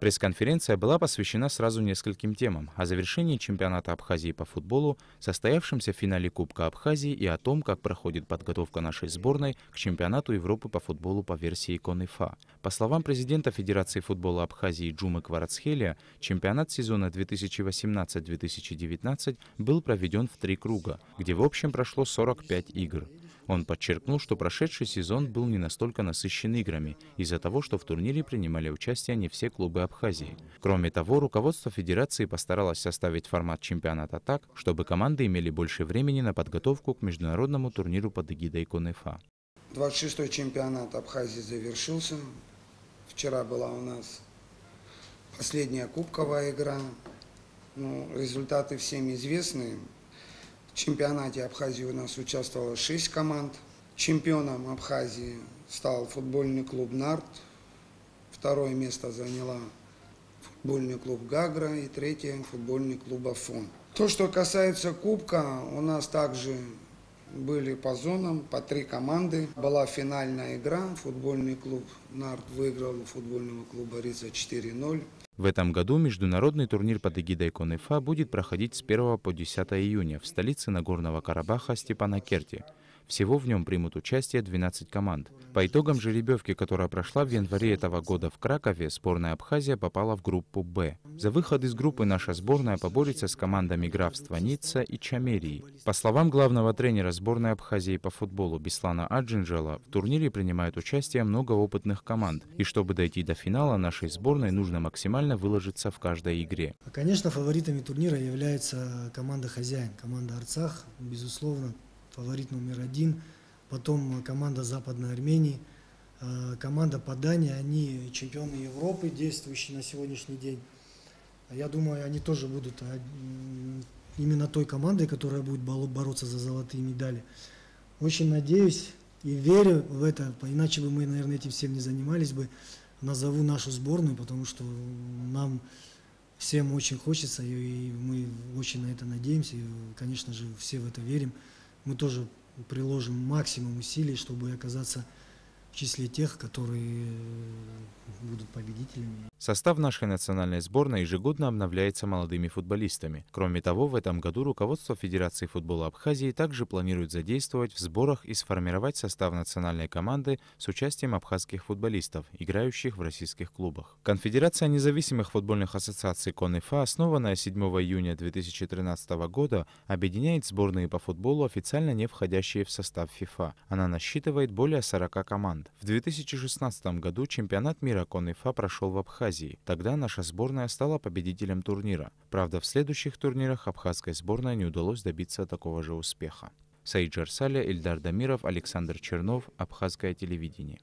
Пресс-конференция была посвящена сразу нескольким темам: о завершении чемпионата Абхазии по футболу, состоявшемся финале Кубка Абхазии и о том, как проходит подготовка нашей сборной к чемпионату Европы по футболу по версии КонИФА. По словам президента Федерации футбола Абхазии Джумы Кварацхелия, чемпионат сезона 2018-2019 был проведен в 3 круга, где в общем прошло 45 игр. Он подчеркнул, что прошедший сезон был не настолько насыщен играми, из-за того, что в турнире принимали участие не все клубы Абхазии. Кроме того, руководство Федерации постаралось составить формат чемпионата так, чтобы команды имели больше времени на подготовку к международному турниру под эгидой КонИФА. 26-й чемпионат Абхазии завершился. Вчера была у нас последняя кубковая игра. Результаты всем известны. В чемпионате Абхазии у нас участвовало 6 команд. Чемпионом Абхазии стал футбольный клуб «Нарт». Второе место заняла футбольный клуб «Гагра» и третье футбольный клуб «Афон». То, что касается кубка, у нас также были по зонам, по 3 команды. Была финальная игра. Футбольный клуб «Нарт» выиграл у футбольного клуба «Рица» 4-0. В этом году международный турнир под эгидой КонИФА будет проходить с 1 по 10 июня в столице Нагорного Карабаха Степанакерте. Всего в нем примут участие 12 команд. По итогам жеребьевки, которая прошла в январе этого года в Кракове, сборная Абхазия попала в группу «Б». За выход из группы наша сборная поборется с командами графства Ницца и Чамерии. По словам главного тренера сборной Абхазии по футболу Беслана Аджинджела, в турнире принимают участие много опытных команд. И чтобы дойти до финала, нашей сборной нужно максимально выложиться в каждой игре. Конечно, фаворитами турнира является команда «Хозяин», команда «Арцах», безусловно. Фаворит номер 1, потом команда Западной Армении, команда Падани, они чемпионы Европы, действующие на сегодняшний день. Я думаю, они тоже будут именно той командой, которая будет бороться за золотые медали. Очень надеюсь и верю в это, иначе бы мы, наверное, этим всем не занимались бы. Назову нашу сборную, потому что нам всем очень хочется, и мы очень на это надеемся, и, конечно же, все в это верим. Мы тоже приложим максимум усилий, чтобы оказаться в числе тех, которые будут победителями. Состав нашей национальной сборной ежегодно обновляется молодыми футболистами. Кроме того, в этом году руководство Федерации футбола Абхазии также планирует задействовать в сборах и сформировать состав национальной команды с участием абхазских футболистов, играющих в российских клубах. Конфедерация независимых футбольных ассоциаций КонИФА, основанная 7 июня 2013 года, объединяет сборные по футболу, официально не входящие в состав ФИФА. Она насчитывает более 40 команд. В 2016 году чемпионат мира КонИФА прошел в Абхазии. Тогда наша сборная стала победителем турнира. Правда, в следующих турнирах абхазской сборной не удалось добиться такого же успеха. Саид Жарсаля, Ильдар Дамиров, Александр Чернов, Абхазское телевидение.